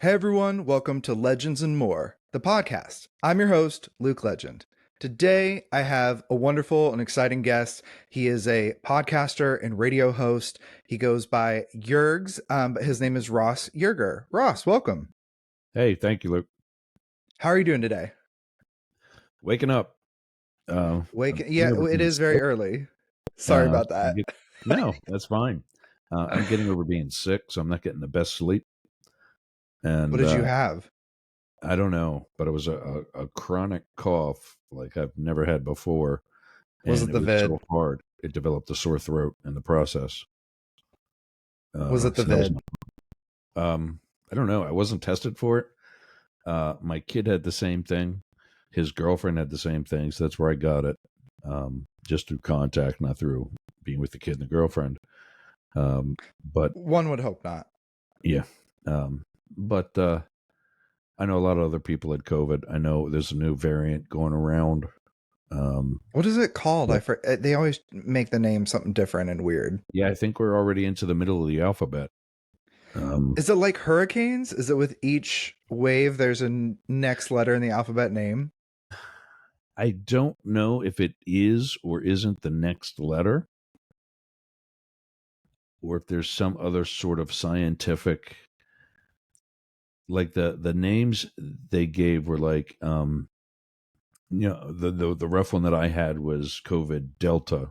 Hey everyone, welcome to Legends and More, the podcast. I'm your host, Luke Legend. Today I have a wonderful and exciting guest. He is a podcaster and radio host. He goes by Yergs, but his name is Ross Yerger. Ross, welcome. Hey, thank you, Luke. How are you doing today? Waking up. Yeah, Over it being is very sick. early. Sorry about I that. no, that's fine. I'm getting over being sick, so I'm not getting the best sleep. What And did you have? I don't know, but it was a chronic cough like I've never had before, Was and it it the was so vid? hard. It developed a sore throat in the process. Was it the So that was vid? I don't know. I wasn't tested for it. My kid had the same thing. His girlfriend had the same thing, so that's where I got it. Just through contact, not through being with the kid and the girlfriend. But One would hope not. yeah, but I know a lot of other people had COVID. I know there's a new variant going around. What is it called? But They always make the name something different and weird. yeah, I think we're already into the middle of the alphabet. Is it like hurricanes? Is it with each wave there's a next letter in the alphabet name? I don't know if it is or isn't the next letter, or if there's some other sort of scientific, like the names they gave were like the rough one that I had was COVID Delta.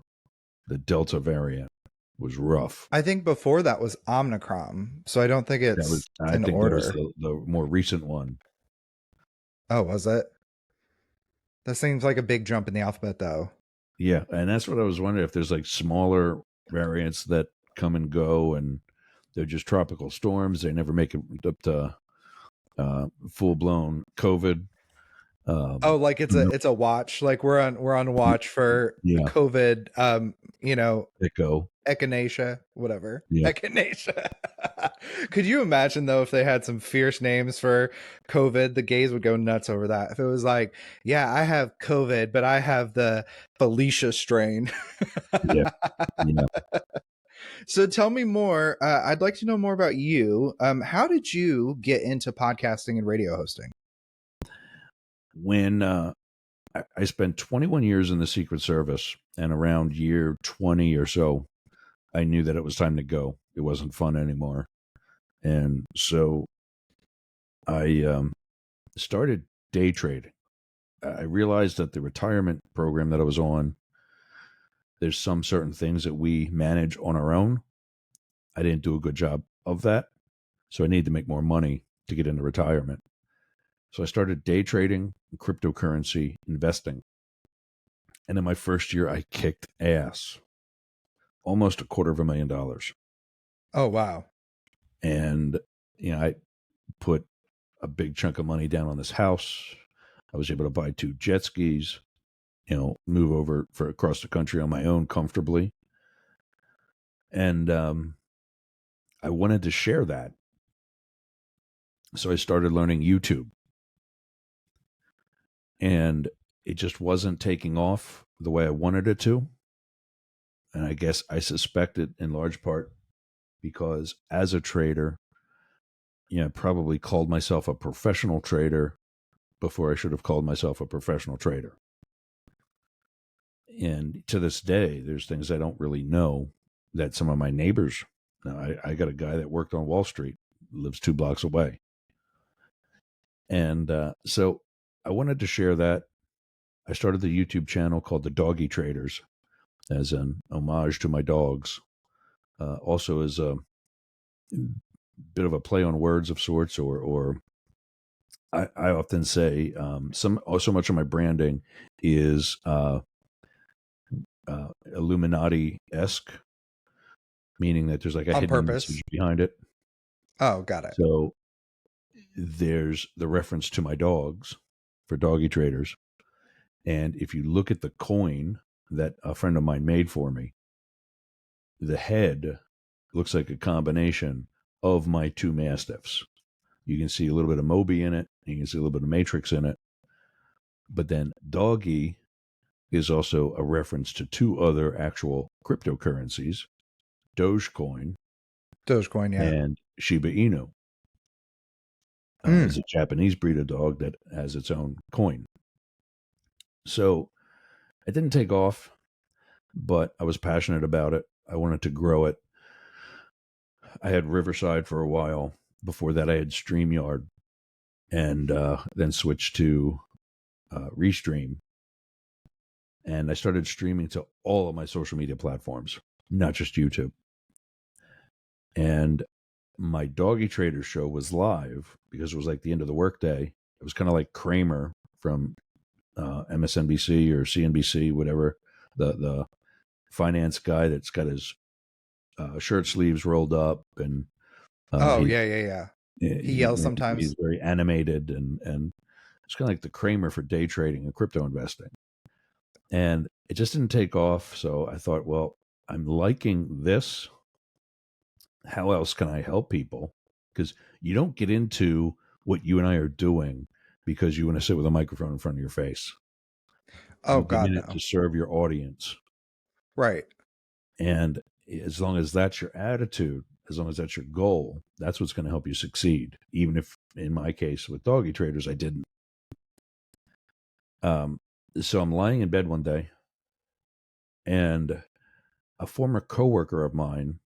The Delta variant was rough. I think before that was Omicron, so I don't think That was, it's I in think that was order. the more recent one. Oh, was it? That seems like a big jump in the alphabet, though. Yeah, and that's what I was wondering, if there's like smaller variants that come and go, and they're just tropical storms. They never make it up to full blown COVID. Oh, like it's a No, it's a watch. Like we're on watch for yeah, COVID. You know, echo. echinacea, whatever. Yeah, Echinacea. Could you imagine though if they had some fierce names for COVID? The gays would go nuts over that. If it was like, yeah, I have COVID, but I have the Felicia strain. yeah, yeah. So tell me more. I'd like to know more about you. How did you get into podcasting and radio hosting? When I spent 21 years in the Secret Service, and around year 20 or so, I knew that it was time to go. It wasn't fun anymore. And so I started day trading. I realized that the retirement program that I was on, there's some certain things that we manage on our own. I didn't do a good job of that. So I needed to make more money to get into retirement. So I started day trading, cryptocurrency investing. And in my first year, I kicked ass, almost $250,000. Oh wow. And, I put a big chunk of money down on this house. I was able to buy 2 jet skis, move over for across the country on my own comfortably. And I wanted to share that. So I started learning YouTube. And it just wasn't taking off the way I wanted it to. And I guess I suspect it in large part because as a trader, I probably called myself a professional trader before I should have called myself a professional trader. And to this day, there's things I don't really know that some of my neighbors. Now, I got a guy that worked on Wall Street, lives 2 blocks away. And so I wanted to share that. I started the YouTube channel called The Doggy Traders as an homage to my dogs. Also as a bit of a play on words of sorts, or I often say so much of my branding is Illuminati-esque, meaning that there's like a On hidden purpose. message behind it. Oh, got it. So there's the reference to my dogs for doggy traders. And if you look at the coin that a friend of mine made for me, the head looks like a combination of my 2 mastiffs. You can see a little bit of Moby in it. You can see a little bit of Matrix in it. But then doggy is also a reference to 2 other actual cryptocurrencies, Dogecoin Dogecoin, yeah. and Shiba Inu. It's a Japanese breed of dog that has its own coin. So it didn't take off, but I was passionate about it. I wanted to grow it. I had Riverside for a while. Before that, I had StreamYard, and then switched to Restream. And I started streaming to all of my social media platforms, not just YouTube. And my Doggy Trader show was live because it was like the end of the workday. It was kind of like Kramer from MSNBC or CNBC, whatever, the finance guy that's got his shirt sleeves rolled up, and Oh, he, yeah, yeah, yeah. He he yells sometimes. he's very animated, and it's kind of like the Kramer for day trading and crypto investing. And it just didn't take off. So I thought, well, I'm liking this. How else can I help people? Because you don't get into what you and I are doing because you want to sit with a microphone in front of your face. Oh, You get God, in it no. to serve your audience. Right. And as long as that's your attitude, as long as that's your goal, that's what's going to help you succeed. Even if, in my case, with Doggy Traders, I didn't. So I'm lying in bed one day, and a former coworker of mine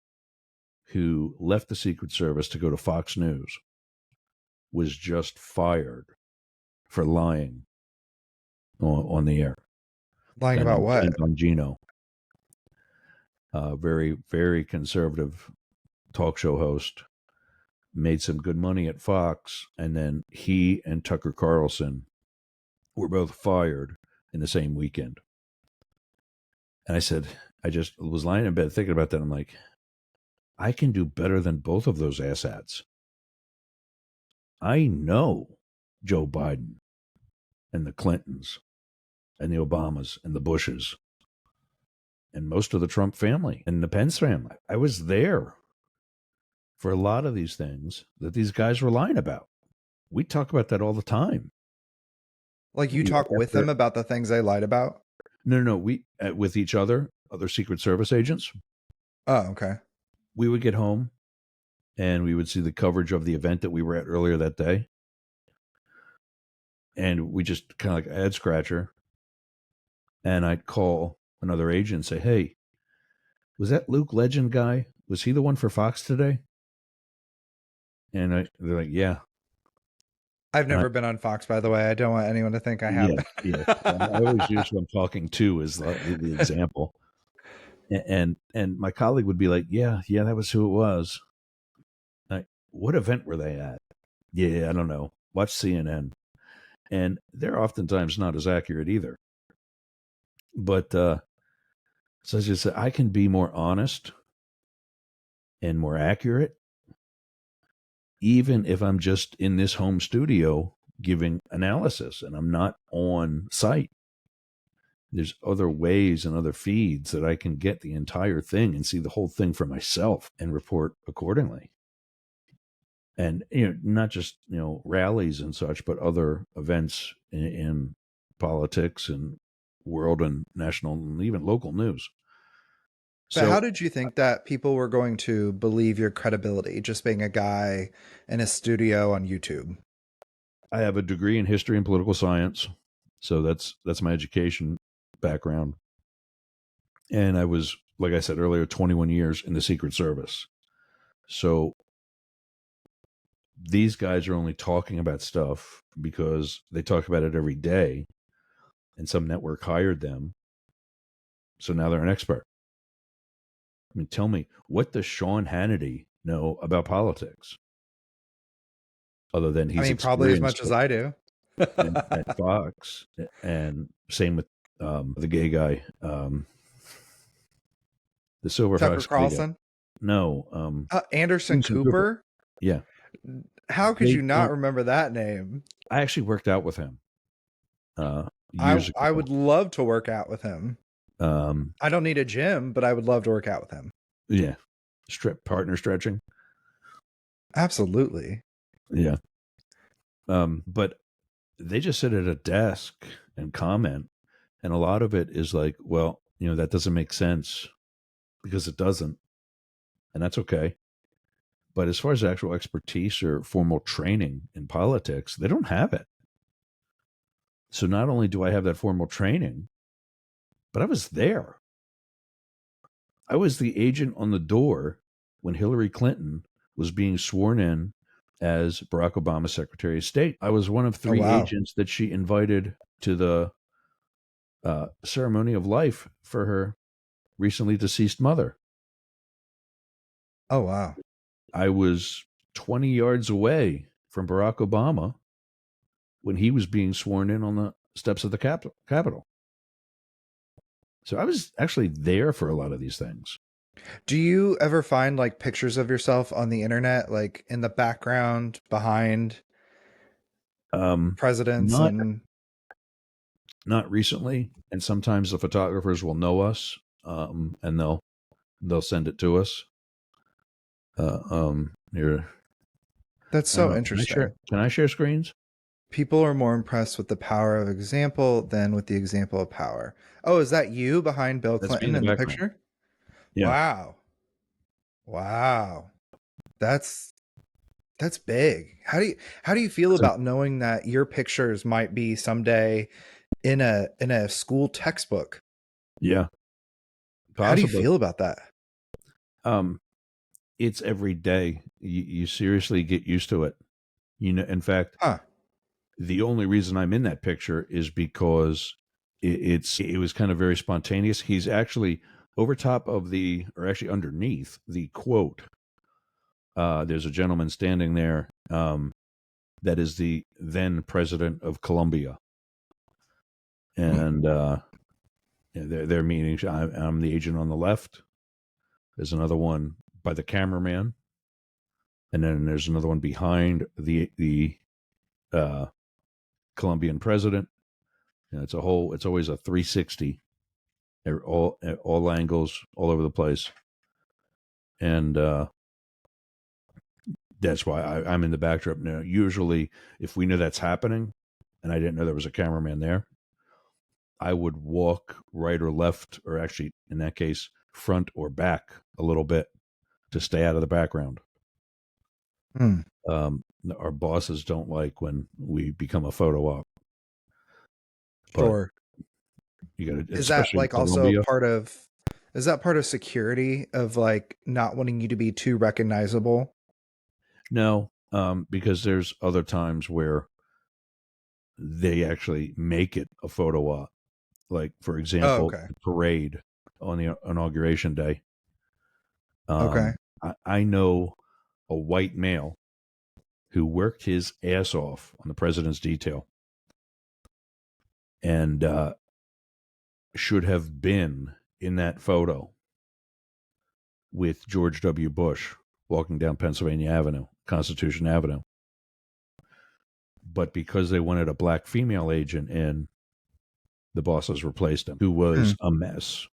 who left the Secret Service to go to Fox News was just fired for lying on the air. Lying Guy about named Ken what? Bongino, very, very conservative talk show host, made some good money at Fox, and then he and Tucker Carlson were both fired in the same weekend. And I said, I just was lying in bed thinking about that. I'm like, I can do better than both of those asshats. I know Joe Biden and the Clintons and the Obamas and the Bushes and most of the Trump family and the Pence family. I was there for a lot of these things that these guys were lying about. We talk about that all the time. Like, you talk with them about the things they lied about? No. We with each other, other Secret Service agents. Oh, okay. We would get home and we would see the coverage of the event that we were at earlier that day, and we just kind of like a head scratcher. And I'd call another agent and say, "Hey, was that Luke Legend guy? Was he the one for Fox today?" And they're like, "Yeah." I've And never been on Fox, by the way. I don't want anyone to think I have. yeah. I always use who I'm talking to as the example. And my colleague would be like, "Yeah, that was who it was." Like, what event were they at? Yeah, I don't know. Watch CNN. And they're oftentimes not as accurate either. But so as you said, I can be more honest and more accurate, even if I'm just in this home studio giving analysis and I'm not on site. There's other ways and other feeds that I can get the entire thing and see the whole thing for myself and report accordingly. And not just rallies and such, but other events in politics and world and national and even local news. But how So did you think that people were going to believe your credibility just being a guy in a studio on YouTube? I have a degree in history and political science, so that's my education background. And I was, like I said earlier, 21 years in the Secret Service. So these guys are only talking about stuff because they talk about it every day, and some network hired them. So now they're an expert. I mean, tell me, what does Sean Hannity know about politics? Other than I he's mean, probably as experienced much as I do. at Fox, and same with the gay guy, the silver Tucker fox gay guy. Carlson? No, Anderson Anderson Cooper. Cooper? Yeah, How could they you not don't. remember that name? I actually worked out with him I years I ago. would love to work out with him. Um, I don't need a gym, but I would love to work out with him. yeah, partner stretching. Absolutely. Yeah, but they just sit at a desk and comment, and a lot of it is like, well, that doesn't make sense because it doesn't, and that's okay. But as far as actual expertise or formal training in politics, they don't have it. So not only do I have that formal training, but I was there. I was the agent on the door when Hillary Clinton was being sworn in as Barack Obama's Secretary of State. I was one of Oh, three wow. agents that she invited to the ceremony of life for her recently deceased mother. Oh, wow. I was 20 yards away from Barack Obama when he was being sworn in on the steps of the Capitol. So I was actually there for a lot of these things. Do you ever find like pictures of yourself on the internet, like in the background behind Um, presidents not and not recently, and sometimes the photographers will know us, and they'll send it to us. Here, that's I don't so know. Can I share? interesting. Can I share screens? People are more impressed with the power of example than with the example of power. Oh, is that you behind Bill That's me in Clinton the in the background. picture? Yeah, Wow. Wow. That's that's big. How do you feel that's about knowing that your pictures might be someday in a school textbook? yeah, How do you possibly. feel about that? Um, it's every day. You seriously get used to it. In fact, Huh. the only reason I'm in that picture is because it was kind of very spontaneous. He's actually over top of or actually underneath the quote. There's a gentleman standing there that is the then president of Colombia, Hmm. and they're meeting. I'm the agent on the left. There's another one by the cameraman, and then there's another one behind the uh, Colombian president. And it's a whole. It's always a 360. They're all angles, all over the place, and that's why I'm in the backdrop now. Usually, if we knew that's happening, and I didn't know there was a cameraman there, I would walk right or left, or actually, in that case, front or back a little bit to stay out of the background. Hmm. Um, our bosses don't like when we become a photo op, but Sure. you got to, Is that especially in like also Colombia. part of is that part of security of like not wanting you to be too recognizable? No, because there's other times where they actually make it a photo op. Like, for Oh, example, okay. the parade on the inauguration day. Okay. I know a white male who worked his ass off on the president's detail and should have been in that photo with George W. Bush walking down Pennsylvania Avenue, Constitution Avenue. But because they wanted a black female agent in, the bosses replaced him, who Hmm. was a mess.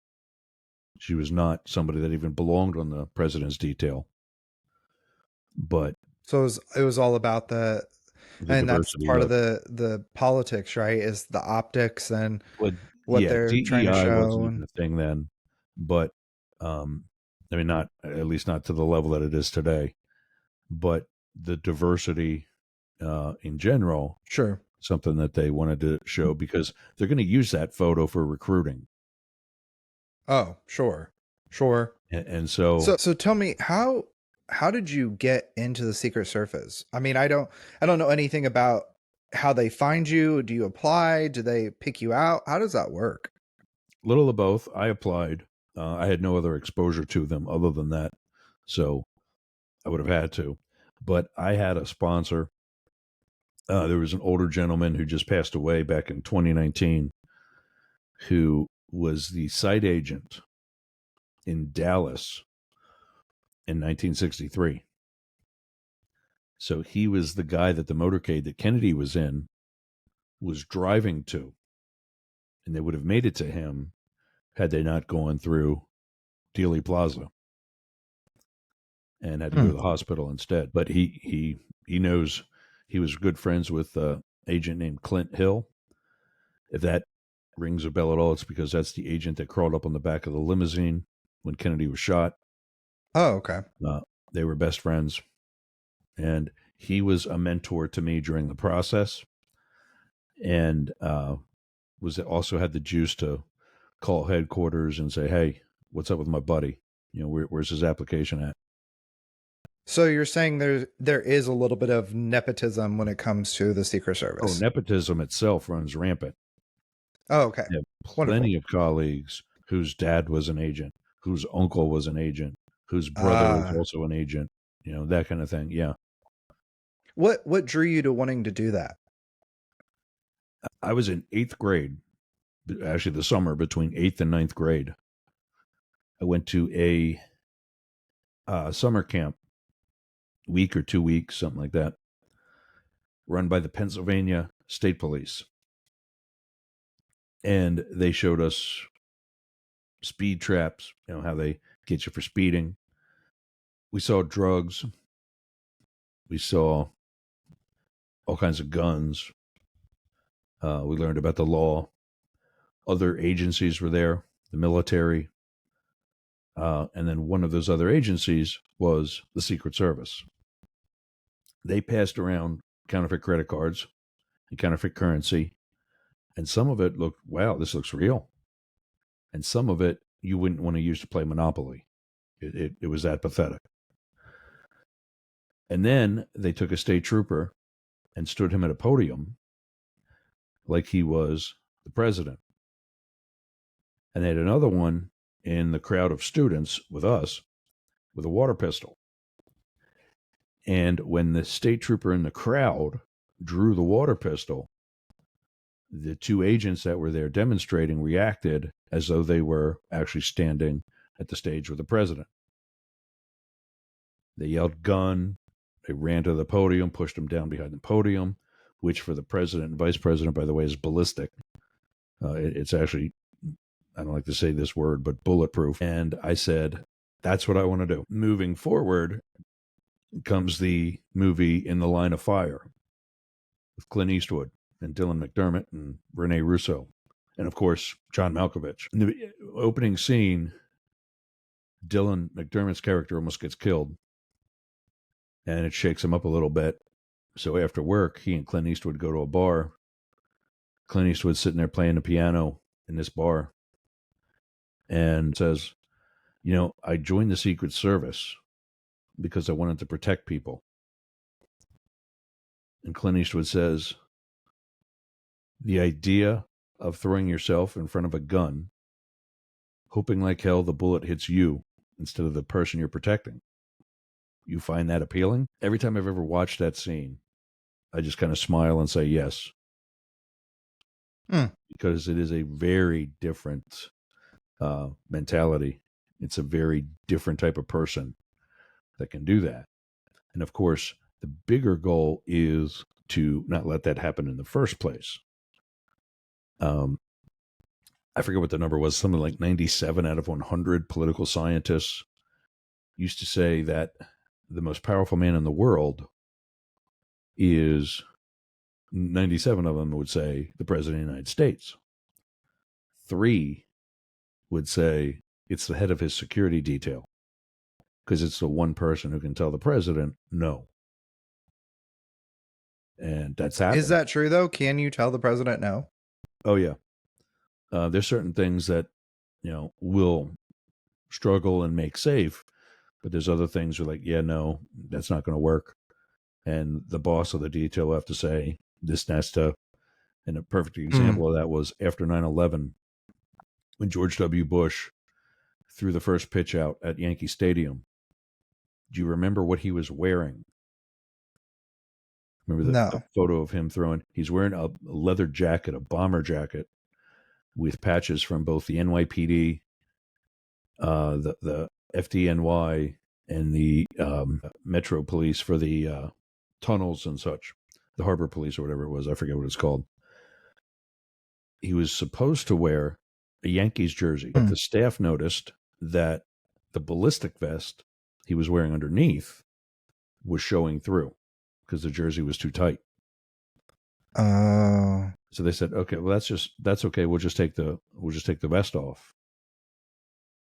She was not somebody that even belonged on the president's detail, but So it was all about the the and that's diversity part of of it. the politics, right? Is the optics and But what yeah, they're trying to DEI show wasn't even and a thing then, but um, I mean, not at least not to the level that it is today. But the diversity in general, sure. something that they wanted to show because they're going to use that photo for recruiting, Oh, sure. Sure. and So so so tell me how did you get into the Secret Service? I mean, I don't know anything about how they find you. Do you apply? Do they pick you out? How does that work? little of both. I applied. I had no other exposure to them other than that, so I would have had to. But I had a sponsor. There was an older gentleman who just passed away back in 2019 who was the site agent in Dallas in 1963. So he was the guy that the motorcade that Kennedy was in was driving to, and they would have made it to him had they not gone through Dealey Plaza and had to go Hmm. to the hospital instead. But he knows he was good friends with an agent named Clint Hill. If that rings a bell at all, it's because that's the agent that crawled up on the back of the limousine when Kennedy was shot. Oh, okay. They were best friends. And he was a mentor to me during the process, and was also had the juice to call headquarters and say, "Hey, what's up with my buddy? Where's his application at?" So you're saying there is a little bit of nepotism when it comes to the Secret Oh, Service. nepotism itself runs rampant. Oh, okay. I have Wonderful. plenty of colleagues whose dad was an agent, whose uncle was an agent, whose brother was Ah. also an agent. That kind of thing. Yeah, What drew you to wanting to do that? I was in eighth grade, actually the summer between eighth and ninth grade. I went to a summer camp, week or 2 weeks, something like that, run by the Pennsylvania State Police. And they showed us speed traps, how they get you for speeding. We saw drugs. We saw all kinds of guns. We learned about the law. Other agencies were there, the military. And then one of those other agencies was the Secret Service. They passed around counterfeit credit cards and counterfeit currency. And some of it looked, wow, this looks real. And some of it you wouldn't want to use to play Monopoly. It was that pathetic. And then they took a state trooper and stood him at a podium like he was the president. And they had another one in the crowd of students with us with a water pistol. And when the state trooper in the crowd drew the water pistol, the two agents that were there demonstrating reacted as though they were actually standing at the stage with the president. They yelled gun. They ran to the podium, pushed him down behind the podium, which for the president and vice president, by the way, is ballistic. It's actually, I don't like to say this word, but bulletproof. And I said, that's what I want to do. Moving forward comes the movie In the Line of Fire with Clint Eastwood and Dylan McDermott and Rene Russo. And of course, John Malkovich. In the opening scene, Dylan McDermott's character almost gets killed, and it shakes him up a little bit. So after work, he and Clint Eastwood go to a bar. Clint Eastwood's sitting there playing the piano in this bar and says, I joined the Secret Service because I wanted to protect people. And Clint Eastwood says, the idea of throwing yourself in front of a gun, hoping like hell the bullet hits you instead of the person you're protecting, you find that appealing? Every time I've ever watched that scene, I just kind of smile and say yes. Because it is a very different mentality. It's a very different type of person that can do that. And of course, the bigger goal is to not let that happen in the first place. I forget what the number was, something like 97 out of 100 political scientists used to say that the most powerful man in the world is 97 of them would say the president of the United States. 3 would say it's the head of his security detail because it's the one person who can tell the president no. And that's happened. Is that true, though? Can you tell the president no? Oh, yeah. There's certain things that, will struggle and make safe, but there's other things where like, yeah, no, that's not going to work. And the boss of the detail will have to say, this has to, and a perfect example of that was after 9/11, when George W. Bush threw the first pitch out at Yankee Stadium. Do you remember what he was wearing? Remember the photo of him throwing? He's wearing a leather jacket, a bomber jacket, with patches from both the NYPD, the FDNY, and the Metro Police for the tunnels and such, the Harbor Police or whatever it was. I forget what it's called. He was supposed to wear a Yankees jersey, but the staff noticed that the ballistic vest he was wearing underneath was showing through because the jersey was too tight. So they said, okay, well, that's okay. We'll just take the vest off.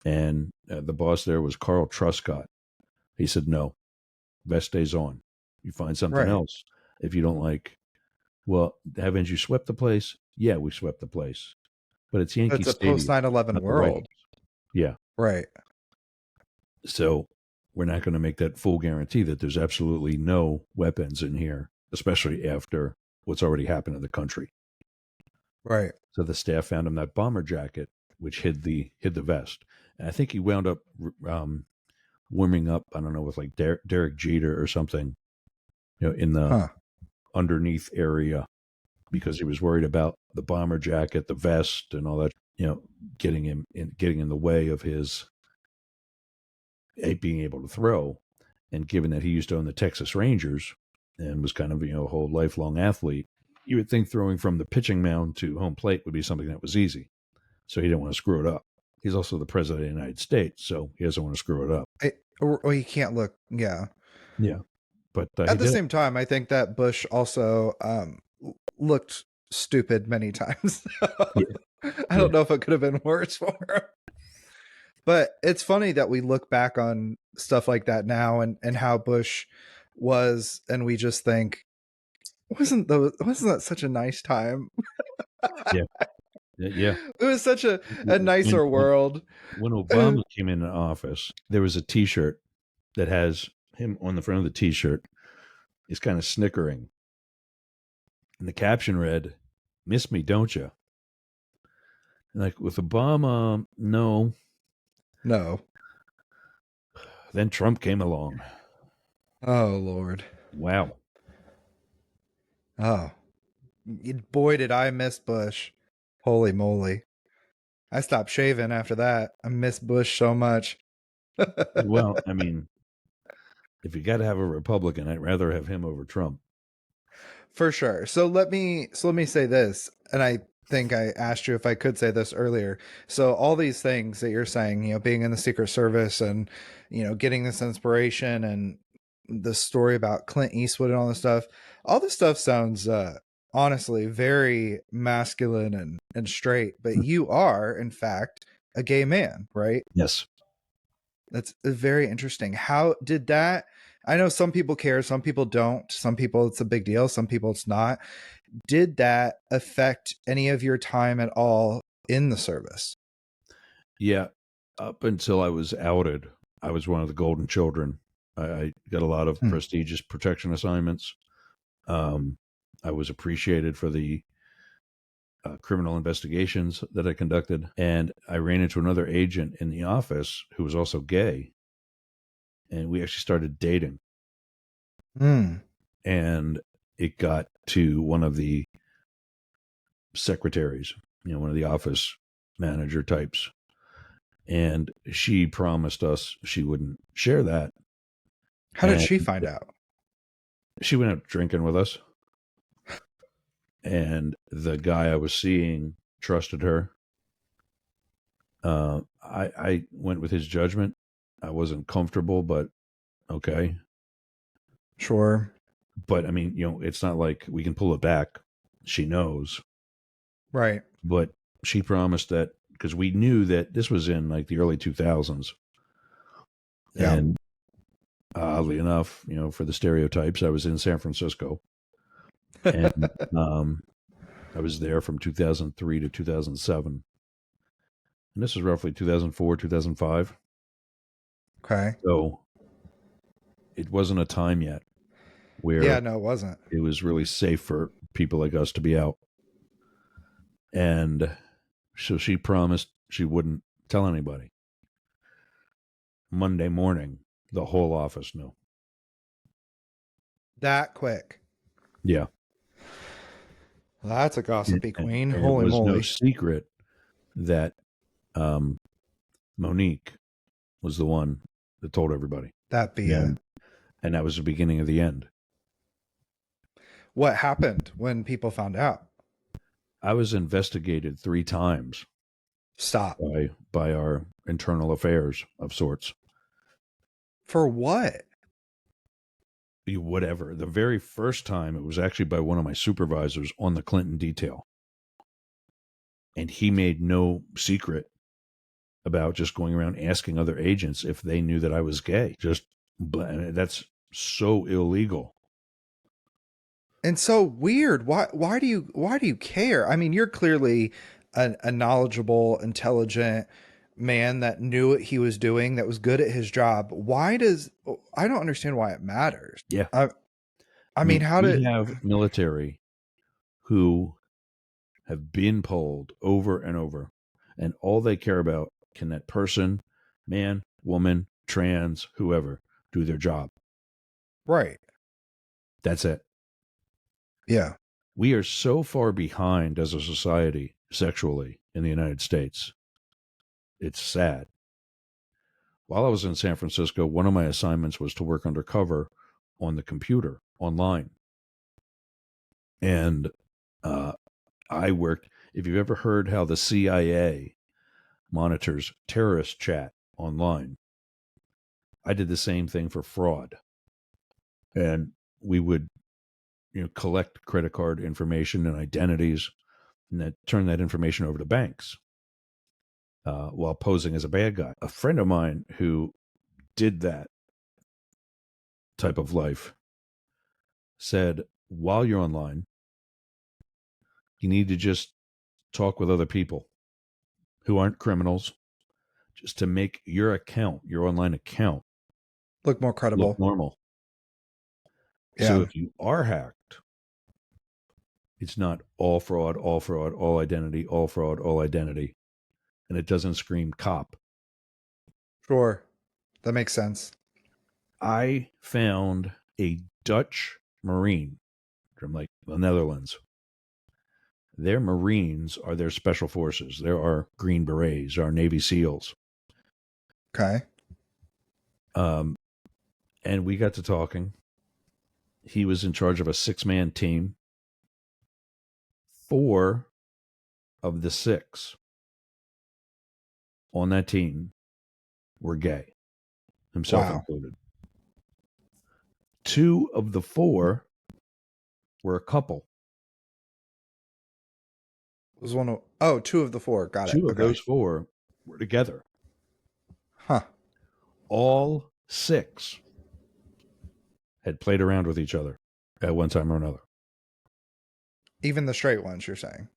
And the boss there was Carl Truscott, He said, no, vest stays on. You find something Right. else. If you don't like, well, haven't you swept the place? Yeah, we swept the place. But it's Yankee It's a post Stadium, 9/11 not the White world. House. Yeah. Right. So we're not going to make that full guarantee that there's absolutely no weapons in here, especially after what's already happened in the country. Right. So the staff found him that bomber jacket, which hid the vest. And I think he wound up warming up. I don't know, with like Derek Jeter or something, in the Huh. underneath area, because he was worried about the bomber jacket, the vest, and all that. Getting in the way of his being able to throw. And given that he used to own the Texas Rangers and was kind of a whole lifelong athlete, you would think throwing from the pitching mound to home plate would be something that was easy. So he didn't want to screw it up. He's also the president of the United States, so he doesn't want to screw it up. Or you can't look. Yeah. Yeah, but he At the did it. same time, I think that Bush also looked stupid many times. Yeah, I yeah, don't know if it could have been worse for him. But it's funny that we look back on stuff like that now and how Bush was, and we just think, wasn't that such a nice time? yeah, yeah. It was such a When nicer world. when Obama came into office, there was a T-shirt that has him on the front of the T-shirt. He's kind of snickering, and the caption read, "Miss me, don't you?" And like with Obama, no. No. Then Trump came along. Oh Lord. Wow. Oh boy, did I miss Bush. Holy moly. I stopped shaving after that. I miss Bush so much. Well, I mean, if you got to have a Republican, I'd rather have him over Trump. For sure. So let me say this, and I think I asked you if I could say this earlier. So all these things that you're saying, being in the Secret Service and getting this inspiration and the story about Clint Eastwood and all this stuff sounds honestly very masculine and straight, but you are in fact a gay man, right? Yes. That's very interesting. How did that? I know some people care, some people don't. Some people it's a big deal, some people it's not. Did that affect any of your time at all in the service? Yeah. Up until I was outed, I was one of the golden children. I got a lot of Hmm. prestigious protection assignments. Um, I was appreciated for the criminal investigations that I conducted. And I ran into another agent in the office who was also gay. And we actually started dating. Hmm. And it got to one of the secretaries, one of the office manager types. And she promised us she wouldn't share that. How did And she find out? she went out drinking with us. And the guy I was seeing trusted her. I went with his judgment. I wasn't comfortable, but okay. Sure. But I mean, it's not like we can pull it back. She knows. Right. But she promised that, because we knew that this was in like the early 2000s. Yeah. And oddly enough, for the stereotypes, I was in San Francisco. And I was there from 2003 to 2007. And this is roughly 2004, 2005. Okay. So it wasn't a time yet Yeah, where no, it wasn't. it was really safe for people like us to be out. And so she promised she wouldn't tell anybody. Monday morning, the whole office knew. That quick. Yeah. Well, that's a gossipy queen. And it Holy was no moly. secret that um, Monique was the one that told everybody. That be And that was the beginning of the end. what happened when people found out? I was investigated 3 times Stop. by our internal affairs of sorts. For what? Whatever. The very first time, it was actually by one of my supervisors on the Clinton detail. And he made no secret about just going around asking other agents if they knew that I was gay. Just But that's so illegal. And so weird. Why do you care? I mean, you're clearly a knowledgeable, intelligent man that knew what he was doing, that was good at his job. Why does I don't understand why it matters. Yeah. I I I mean, mean, how we did have military who have been polled over and over, and all they care about, can that person, man, woman, trans, whoever, do their job. right? That's it. Yeah. We are so far behind as a society sexually in the United States. It's sad. While I was in San Francisco, one of my assignments was to work undercover on the computer online. And I worked, if you've ever heard how the CIA monitors terrorist chat online, I did the same thing for fraud. And we would, collect credit card information and identities, and then turn that information over to banks while posing as a bad guy. A friend of mine who did that type of life said, while you're online, you need to just talk with other people who aren't criminals, just to make your account, your online account, Look more look credible. normal. So Yeah. if you are hacked, it's not all fraud, all identity, all fraud, all identity. And it doesn't scream cop. Sure. That makes sense. I found a Dutch Marine from like the Netherlands. Their Marines are their special forces. There are Green Berets, our Navy SEALs. Okay. Um, and we got to talking. He was in charge of a 6-man team. 4 of the 6 on that team were gay, himself Wow. included. 2 of the 4 were a couple. It was one of oh, two of the four. Got it. 2 of Okay. those 4 were together. Huh. All 6 had played around with each other at one time or another. Even the straight ones, you're saying.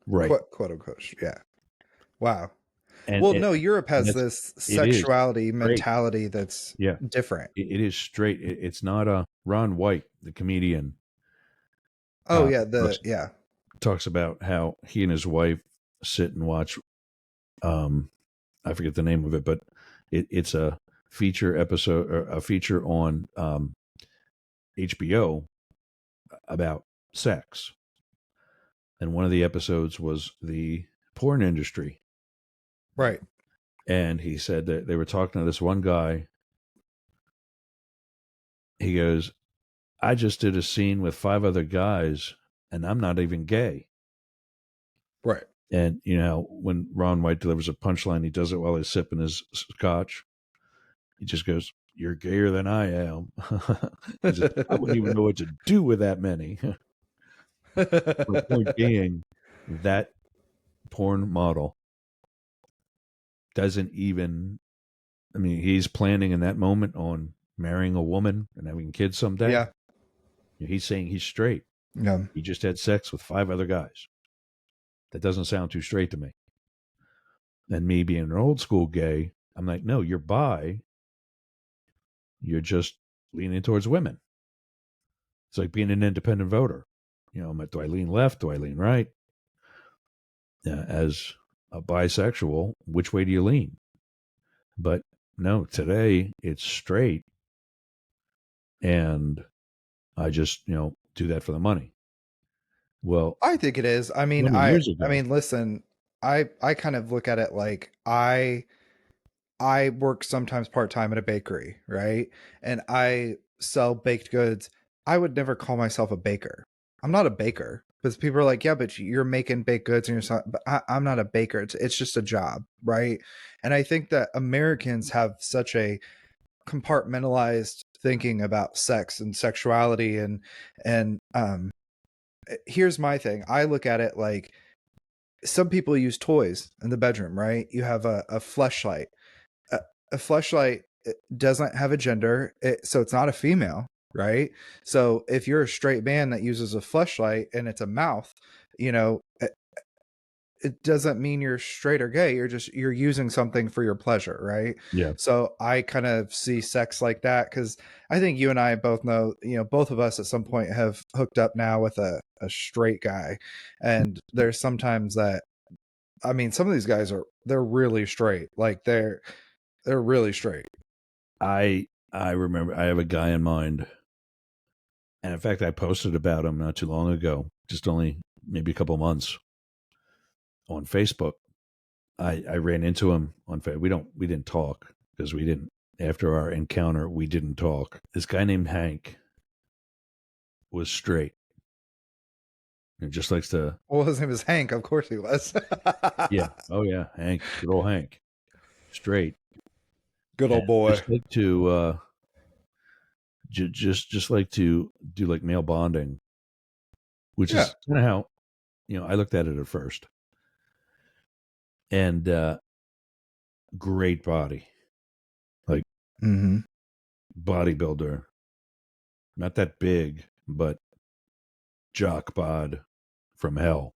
Right. Quote unquote. Yeah. Wow. And Well, it no, Europe and has it's this it is sexuality straight. mentality that's Yeah. different. It is straight. It's not a Ron White, the comedian, Oh yeah, talks, yeah. talks about how he and his wife sit and watch, I forget the name of it, but it's a feature episode, or a feature on HBO about sex. And one of the episodes was the porn industry. Right. And he said that they were talking to this one guy. He goes, I just did a scene with 5 other guys, and I'm not even gay. Right. And, when Ron White delivers a punchline, he does it while he's sipping his scotch. He just goes, You're gayer than I am. He says, I wouldn't even know what to do with that many. My point being, that porn model doesn't even, I mean, he's planning in that moment on marrying a woman and having kids someday. Yeah. He's saying he's straight. Yeah. He just had sex with 5 other guys. That doesn't sound too straight to me. And me being an old school gay, I'm like, no, you're bi. You're just leaning towards women. It's like being an independent voter. Do I lean left? Do I lean right? As a bisexual, which way do you lean? But no, today it's straight. And I just, do that for the money. Well, I think it is. 20 years I ago, mean, listen, I kind of look at it like I work sometimes part-time at a bakery, right? And I sell baked goods. I would never call myself a baker. I'm not a baker. Because people are like, yeah, but you're making baked goods and you're so, but I'm not a baker. It's just a job, right? And I think that Americans have such a compartmentalized thinking about sex and sexuality and here's my thing. I look at it like some people use toys in the bedroom, right? You have a fleshlight. A, a fleshlight it doesn't have a gender, so it's not a female, right? So if you're a straight man that uses a fleshlight and it's a mouth, you know, it doesn't mean you're straight or gay. You're using something for your pleasure, right? Yeah. So I kind of see sex like that because I think you and I both know, both of us at some point have hooked up now with a straight guy, and there's sometimes that, I mean, some of these guys they're really straight, like they're really straight. I remember I have a guy in mind, and in fact, I posted about him not too long ago, just only maybe a couple months on Facebook. I ran into him on Facebook. We didn't talk because we didn't after our encounter we didn't talk. This guy named Hank was straight and just likes to Well, his name is Hank. Of course he was. yeah, oh yeah, Hank, good old Hank, straight, Good and old boy. just like to just like to do like male bonding, which Yeah. is kind of how I looked at it at first. And great body, like Mm-hmm. bodybuilder, not that big, but jock bod from hell.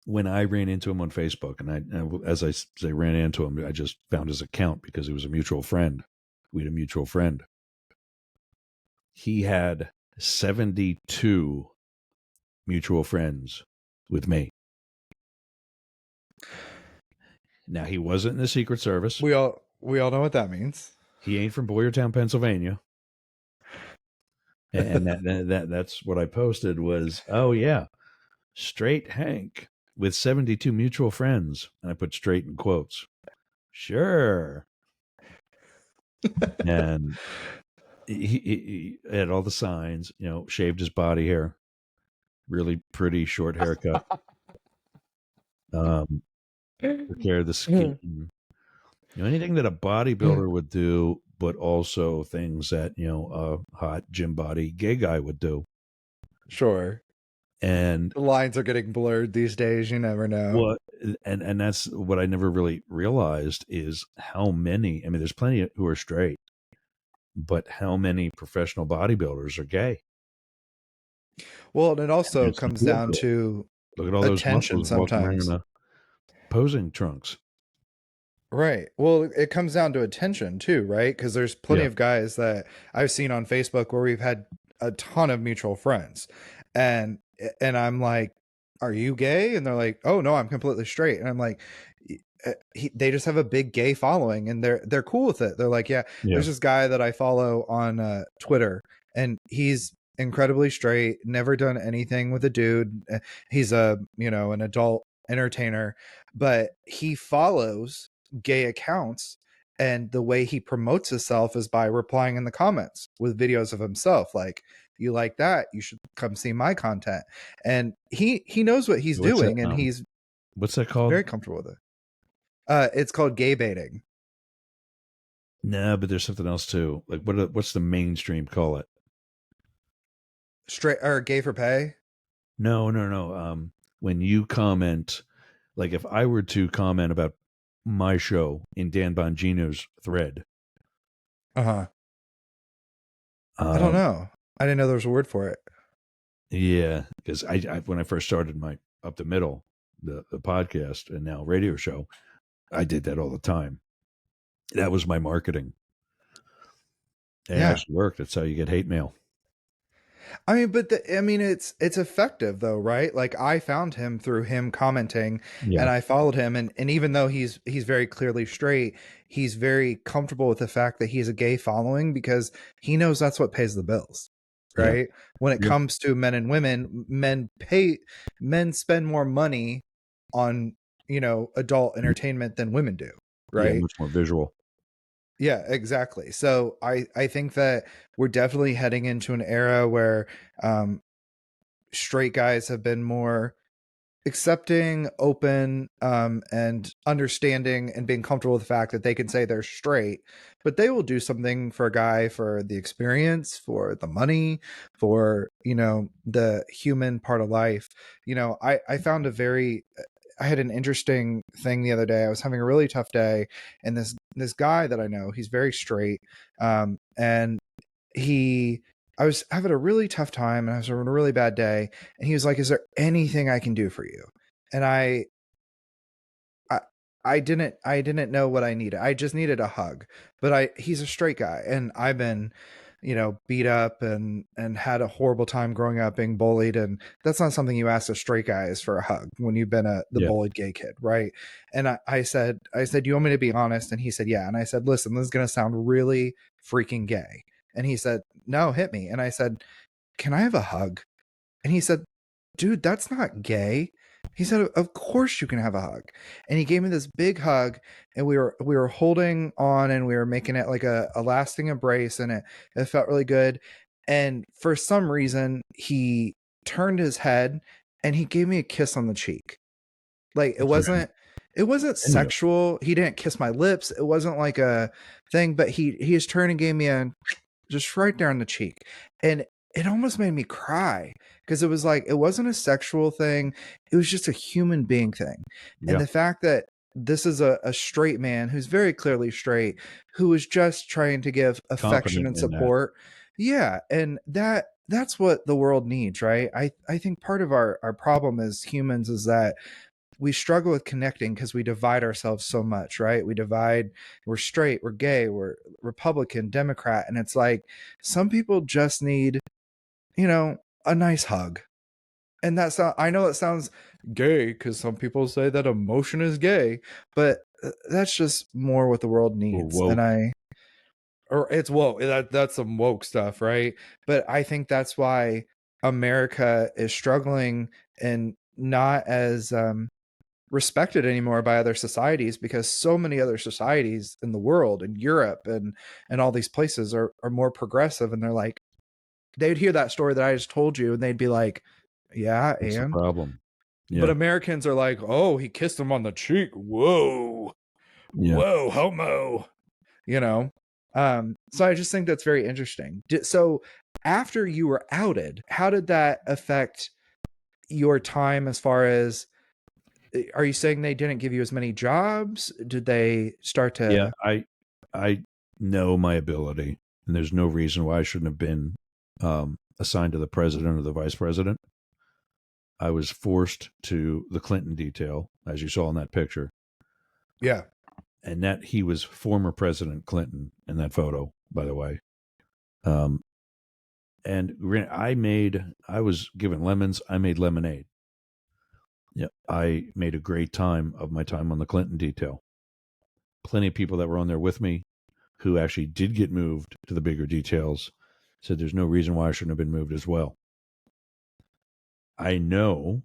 When I ran into him on Facebook, and as I say, ran into him, I just found his account because he was a mutual friend. We had a mutual friend. He had 72 mutual friends with me. Now, he wasn't in the Secret Service. We all know what that means. He ain't from Boyertown, Pennsylvania. And that's what I posted was, oh yeah, straight Hank with 72 mutual friends. And I put straight in quotes. Sure. And he had all the signs, shaved his body hair, really pretty short haircut, took care of the skin, anything that a bodybuilder would do, but also things that, a hot gym body gay guy would do. Sure. And The lines are getting blurred these days. You never know. what, and that's what I never really realized is how many, I mean, there's plenty who are straight, but how many professional bodybuilders are gay? Well, and it And also it's the comes cool down kid. to Look at all those attention muscles walking around sometimes. in posing trunks. Right. Well, it comes down to attention too, right? Because there's plenty Yeah. of guys that I've seen on Facebook where we've had a ton of mutual friends, and I'm like, "Are you gay?" And they're like, "Oh no, I'm completely straight." And I'm like, they just have a big gay following, and they're cool with it. They're like, "Yeah, Yeah. there's this guy that I follow on Twitter, and he's incredibly straight, never done anything with a dude. He's an adult entertainer, but he follows gay accounts, and the way he promotes himself is by replying in the comments with videos of himself like, you like that, you should come see my content. And he knows what he's What's that? doing, and he's What's that called? very comfortable with it. It's called gay baiting. No, but there's something else too. Like what's the mainstream call it? Straight or gay for pay. No, no, no. When you comment, like if I were to comment about my show in Dan Bongino's thread, Uh-huh. I don't um, know. I didn't know there was a word for it. yeah, because I when I first started my up the middle, the podcast and now radio show, I did that all the time. That was my marketing. And it Yeah. actually worked. That's how you get hate mail. I mean, but it's effective though, right? Like I found him through him commenting, Yeah, and I followed him, and even though he's very clearly straight, he's very comfortable with the fact that he's a gay following because he knows that's what pays the bills, yeah, right? When it yeah, comes to men and women, men spend more money on, adult entertainment than women do, yeah. right? Much more visual. Yeah, exactly. So I think that we're definitely heading into an era where um straight guys have been more accepting, open, and understanding and being comfortable with the fact that they can say they're straight, but they will do something for a guy for the experience, for the money, for, the human part of life. I found a very I had an interesting thing the other day. I was having a really tough day, and this guy that I know, he's very straight, and he I was having a really tough time, and I was having a really bad day, and he was like, "Is there anything I can do for you?" And I I didn't know what I needed. I just needed a hug. But he's a straight guy, and I've been, beat up and had a horrible time growing up being bullied, and that's not something you ask a straight guy is for a hug when you've been the Yeah. bullied gay kid, right? And I said, "You want me to be honest?" And he said, "Yeah." And I said, "Listen, this is gonna sound really freaking gay." And he said, "No, hit me." And I said, "Can I have a hug?" And he said, "Dude, that's not gay." He said, "Of course you can have a hug." And he gave me this big hug, and we were holding on, and we were making it like a lasting embrace, and it felt really good. And for some reason, he turned his head and he gave me a kiss on the cheek. Like it Okay. wasn't Into. sexual. He didn't kiss my lips. It wasn't like a thing, but he just turned and gave me a just right there on the cheek. And it almost made me cry because it was like, it wasn't a sexual thing. It was just a human being thing. And Yeah. the fact that this is a straight man who's very clearly straight, who was just trying to give affection Confident and in that. support. Yeah. And that's what the world needs, right? I think part of our problem as humans is that we struggle with connecting because we divide ourselves so much, right? We're straight, we're gay, we're Republican, Democrat. And it's like some people just need, a nice hug. And I know it sounds gay because some people say that emotion is gay, but that's just more what the world Or needs. woke. Or it's woke. That's some woke stuff, right? But I think that's why America is struggling and not as respected anymore by other societies, because so many other societies in the world, in Europe and all these places are more progressive, and they're like, they'd hear that story that I just told you and they'd be like, yeah, That's the and problem. but Yeah. Americans are like, oh, he kissed him on the cheek, whoa, Yeah. whoa, homo, you know. So I just think that's very interesting. So after you were outed, how did that affect your time? As far as, are you saying they didn't give you as many jobs? Did they start Yeah. to? I know my ability, and there's no reason why I shouldn't have been assigned to the president or the vice president. I was forced to the Clinton detail, as you saw in that picture, Yeah. and that he was former President Clinton in that photo, by the way. Um, and I was given lemons. I made lemonade. Yeah, I made a great time of my time on the Clinton detail. Plenty of people that were on there with me who actually did get moved to the bigger details said there's no reason why I shouldn't have been moved as well. I know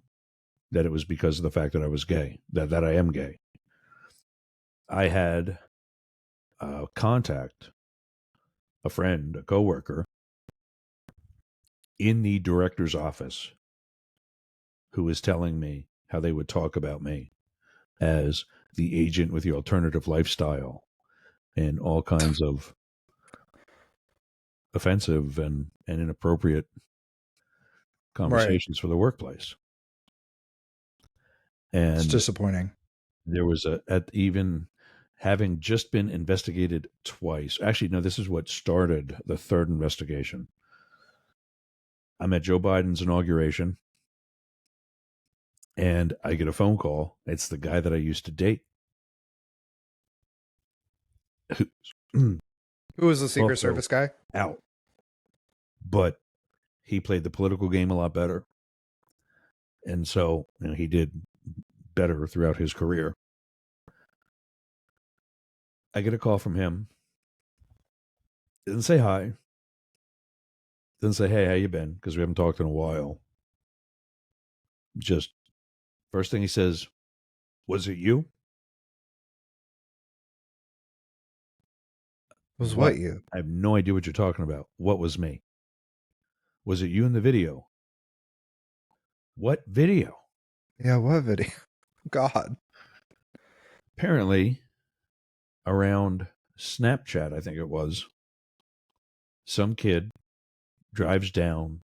that it was because of the fact that I was gay, that I am gay. I had contact, a friend, a coworker in the director's office who was telling me how they would talk about me as the agent with the alternative lifestyle and all kinds of offensive and inappropriate Right. conversations for the workplace. It's And disappointing. there was at even having just been investigated twice. Actually, no, this is what started the third investigation. I'm at Joe Biden's inauguration, and I get a phone call. It's the guy that I used to date, who's Who was the Secret also Service guy? out. But he played the political game a lot better, and so he did better throughout his career. I get a call from him. Didn't say hi. Didn't say, hey, how you been? Because we haven't talked in a while. Just first thing he says, was it you? Was What? what you? I have no idea what you're talking about. What was me? Was it you in the video? What video? Yeah, what video? God. Apparently, around Snapchat, I think it was, some kid drives down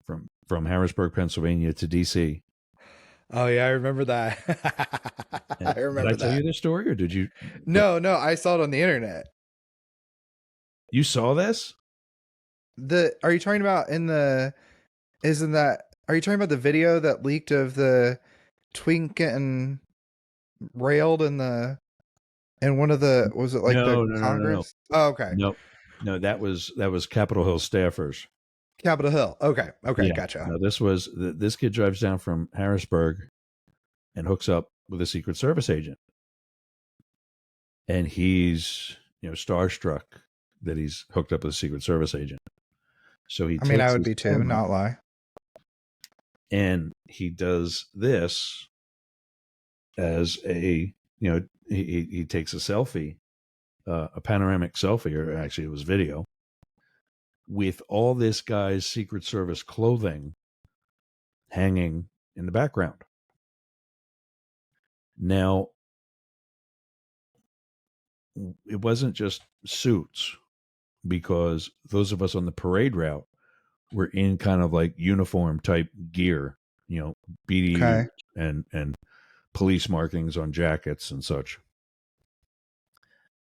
from Harrisburg, Pennsylvania to DC Oh yeah, I remember that. And I did I remember tell that. you this story, or did you? No, no, I saw it on the internet. You saw this? The Are you talking about in the isn't that are you talking about the video that leaked of the twink getting railed in one of the was it like the No, no, no, no, no, Congress? Oh, okay. no, no. That was Capitol Hill staffers. Capitol Hill. Okay. Okay, Yeah. gotcha. No, this kid drives down from Harrisburg and hooks up with a Secret Service agent, and he's starstruck that he's hooked up with a Secret Service agent. So he I mean, I takes would his be too, camera not lie. and he does this as he takes a selfie, a panoramic selfie, or actually it was video, with all this guy's Secret Service clothing hanging in the background. Now, it wasn't just suits, because those of us on the parade route were in kind of like uniform type gear, BDUs Okay. and police markings on jackets and such.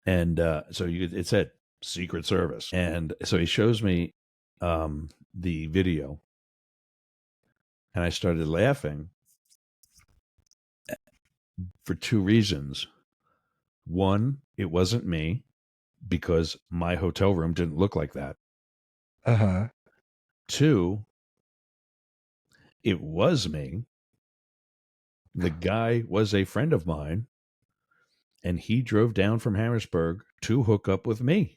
And it said Secret Service. And so he shows me the video, and I started laughing for two reasons. One, it wasn't me, because my hotel room didn't look like that. Uh-huh. Two, it was me. The guy was a friend of mine, and he drove down from Harrisburg to hook up with me.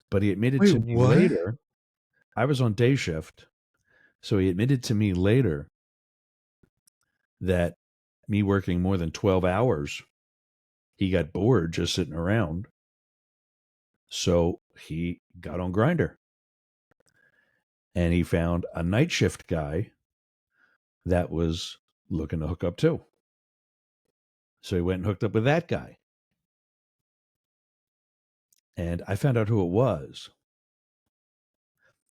But he admitted Wait, to me what? later, I was on day shift, so he admitted to me later that me working more than 12 hours, he got bored just sitting around. So he got on Grinder, and he found a night shift guy that was looking to hook up too. So he went and hooked up with that guy. And I found out who it was.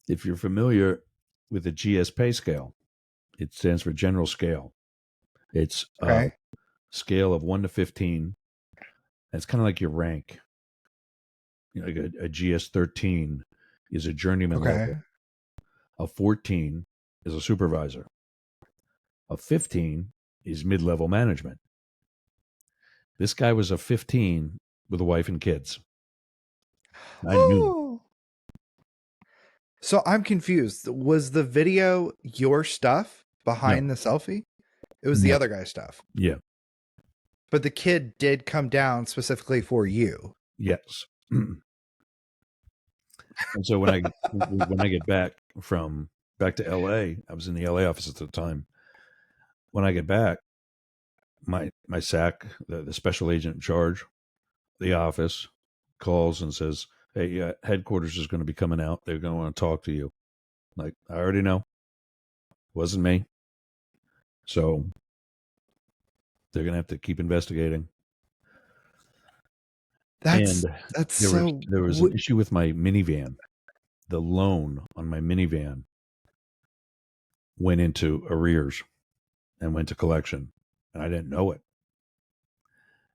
If you're familiar with the GS pay scale, it stands for general scale. It's a Okay. scale of 1 to 15. It's kind of like your rank. Like a GS 13 is a journeyman Okay. level. A 14 is a supervisor. A 15 is mid-level management. This guy was a 15 with a wife and kids. I knew it. Oh. So I'm confused. Was the video your stuff No, behind the selfie? It was the no, other guy's stuff. yeah, But the kid did come down specifically for you. yes. And so when I get back to LA, I was in the LA office at the time. When I get back, my SAC, the special agent in charge, the office, calls and says, "Hey, headquarters is going to be coming out. They're going to want to talk to you." Like, I already know, wasn't me. So they're going to have to keep investigating. That's And that's there was so there was an issue with my minivan. The loan on my minivan went into arrears and went to collection, and I didn't know it.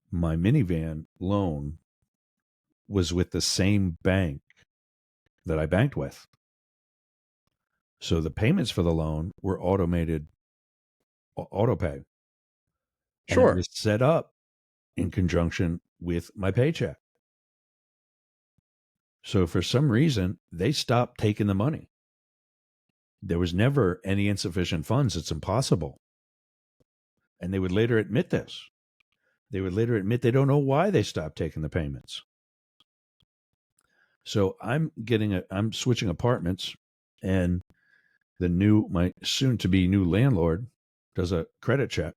My minivan loan was with the same bank that I banked with. So the payments for the loan were automated auto pay, and it sure. was set up in conjunction with my paycheck. So for some reason, they stopped taking the money. There was never any insufficient funds. It's impossible. And they would later admit this. They would later admit they don't know why they stopped taking the payments. So I'm switching apartments, and my soon to be new landlord does a credit check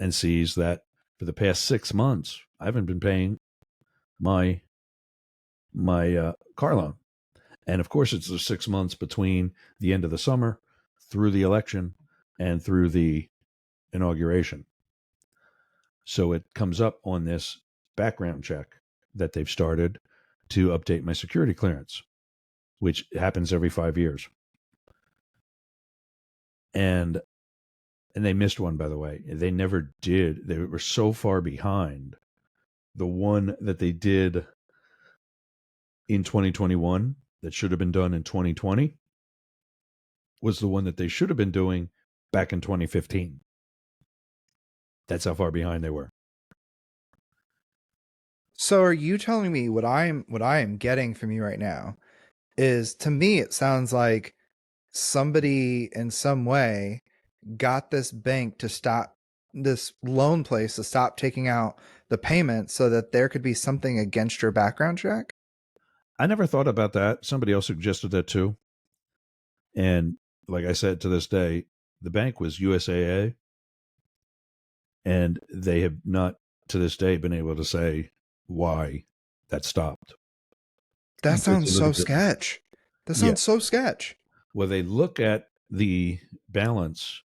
and sees that for the past 6 months, I haven't been paying my car loan. And of course, it's the 6 months between the end of the summer through the election and through the inauguration. So it comes up on this background check that they've started to update my security clearance, which happens every 5 years. And And they missed one, by the way. They never did. They were so far behind. The one that they did in 2021 that should have been done in 2020 was the one that they should have been doing back in 2015. That's how far behind they were. So are you telling me what I am getting from you right now is, to me it sounds like somebody in some way got this bank to stop, this loan place to stop taking out the payment so that there could be something against your background check? I never thought about that. Somebody else suggested that too. And like I said, to this day, the bank was USAA, and they have not to this day been able to say why that stopped. That You take a sounds look so at the sketch. That yeah. sounds so sketch. Well, they look at the balance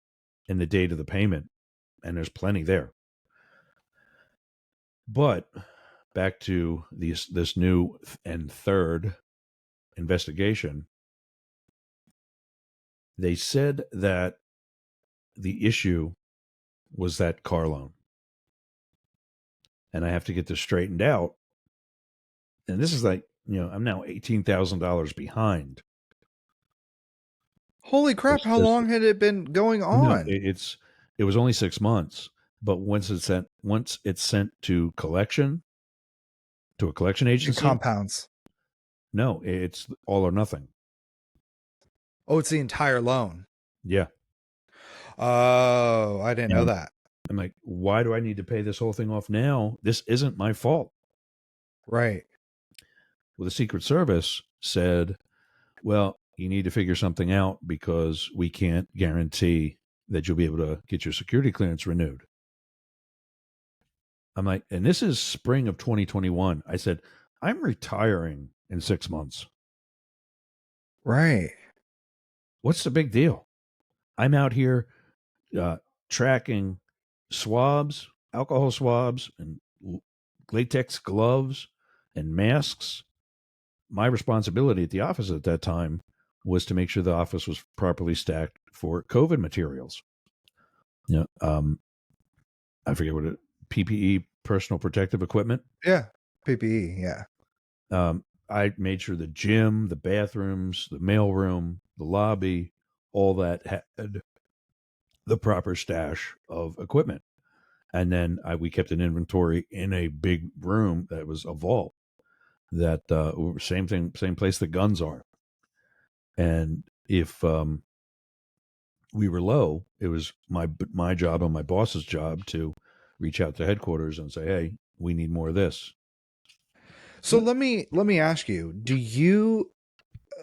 and the date of the payment, and there's plenty there. But back to this new and third investigation, they said that the issue was that car loan. And I have to get this straightened out. And this is like, I'm now $18,000 behind. Holy crap, how As- long had it been going no, on? it was only 6 months, but once it's sent to a collection It agency, compounds. no, it's all or nothing. Oh, it's the entire loan. Yeah. Oh, I didn't know And that. I'm like, why do I need to pay this whole thing off now? This isn't my fault. Right. Well, the Secret Service said, well, you need to figure something out because we can't guarantee that you'll be able to get your security clearance renewed. I'm like, and this is spring of 2021. I said, I'm retiring in 6 months. Right. What's the big deal? I'm out here uh, tracking swabs, alcohol swabs, and latex gloves and masks. My responsibility at the office at that time was to make sure the office was properly stacked for COVID materials. I forget what PPE, personal protective equipment. Yeah. PPE. Yeah. I made sure the gym, the bathrooms, the mailroom, the lobby, all that had the proper stash of equipment. And then we kept an inventory in a big room that was a vault. That same place the guns are. And if we were low, it was my job and my boss's job to reach out to headquarters and say, "Hey, we need more of this." So let me ask you,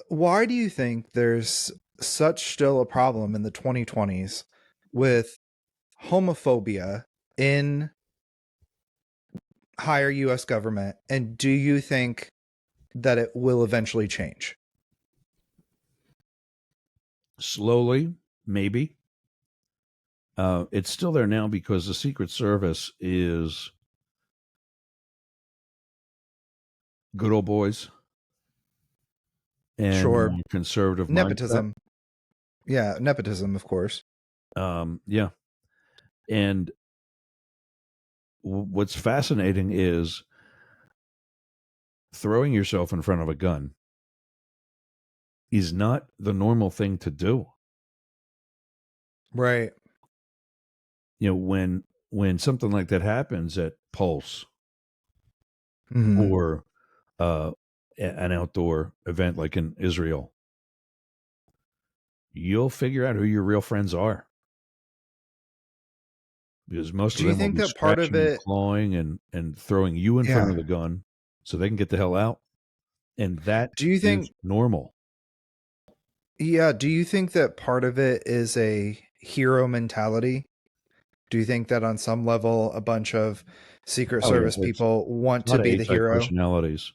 why do you think there's such still a problem in the 2020s with homophobia in higher US government, and do you think that it will eventually change? Slowly, maybe. It's still there now because the Secret Service is good old boys and Sure. conservative mindset. Nepotism. Yeah, nepotism, of course. Yeah. And what's fascinating is throwing yourself in front of a gun is not the normal thing to do. Right. When something like that happens at Pulse Mhm. or an outdoor event like in Israel, you'll figure out who your real friends are because most Do of you them will think be that part of scratching and it, clawing and throwing you in front yeah. of the gun so they can get the hell out. And that Do you is think normal. Yeah, do you think that part of it is a hero mentality? Do you think that on some level a bunch of Secret Oh, yeah. Service It's people want a to lot of be the A-type hero? personalities.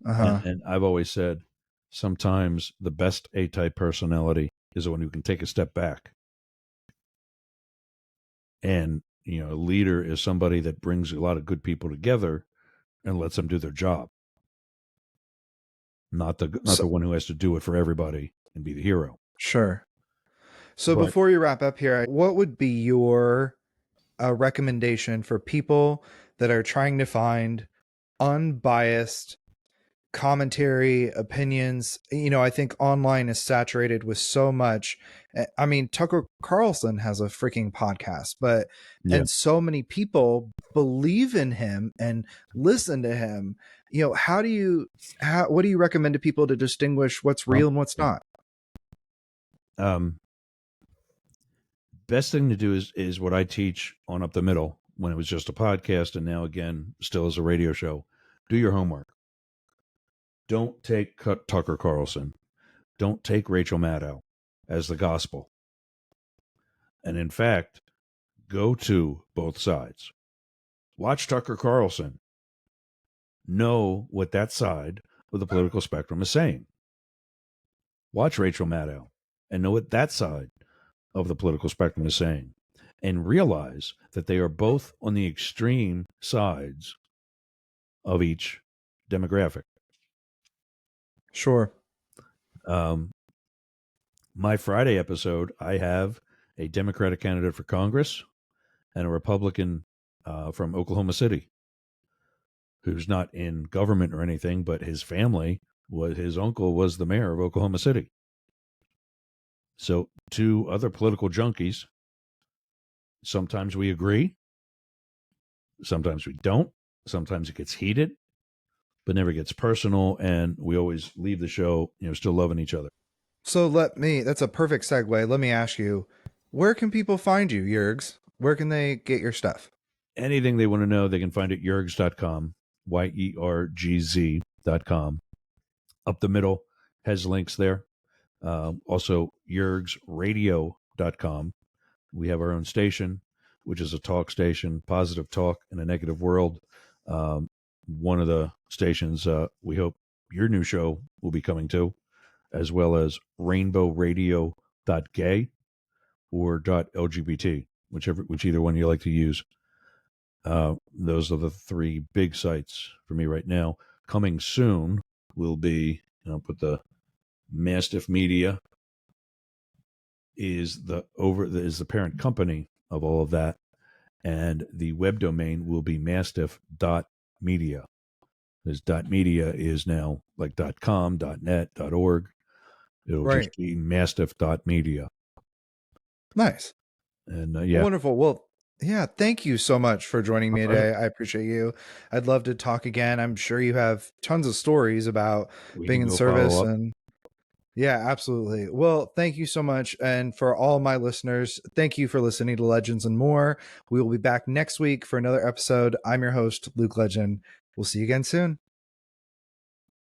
And, Uh-huh. and I've always said sometimes the best A-type personality is the one who can take a step back. And, a leader is somebody that brings a lot of good people together and lets them do their job. Not the So, one who has to do it for everybody and be the hero. sure. So But before you wrap up here, what would be your recommendation for people that are trying to find unbiased commentary, opinions? I think online is saturated with so much. I mean, Tucker Carlson has a freaking podcast, but yeah, and so many people believe in him and listen to him. What do you recommend to people to distinguish what's um, real and what's not? um, best thing to do is what I teach on Up the Middle when it was just a podcast, and now again still as a radio show. Do your homework. Don't take Tucker Carlson. Don't take Rachel Maddow as the gospel. And in fact, go to both sides. Watch Tucker Carlson. Know what that side of the political spectrum is saying. Watch Rachel Maddow and know what that side of the political spectrum is saying. And realize that they are both on the extreme sides of each demographic. Sure. Um, my Friday episode, I have a Democratic candidate for Congress and a Republican from Oklahoma City, who's not in government or anything, but his family his uncle was the mayor of Oklahoma City. So, two other political junkies. Sometimes we agree, sometimes we don't. Sometimes it gets heated, but never gets personal, and we always leave the show, still loving each other. So that's a perfect segue. Let me ask you, where can people find you, Yergs? Where can they get your stuff? Anything they want to know, they can find it at yergz.com, YERGZ.com. Up the Middle has links there. Also, yergzradio.com. We have our own station, which is a talk station, positive talk in a negative world. One of the stations we hope your new show will be coming to, as well as rainbowradio.gay or .lgbt, which either one you like to use. Those are the three big sites for me right now. Coming soon will be, put the Mastiff Media is the parent company of all of that, and the web domain will be mastiff.media. This .media is now like .com, .net, .org. It'll Right. just be mastiff.media. Nice. And Well, yeah, wonderful. Well, yeah, thank you so much for joining my me pleasure. today. I appreciate you. I'd love to talk again. I'm sure you have tons of stories about We being can in go follow service up. and yeah, absolutely. Well, thank you so much. And for all my listeners, thank you for listening to Legends and More. We will be back next week for another episode. I'm your host, Luke Legend. We'll see you again soon.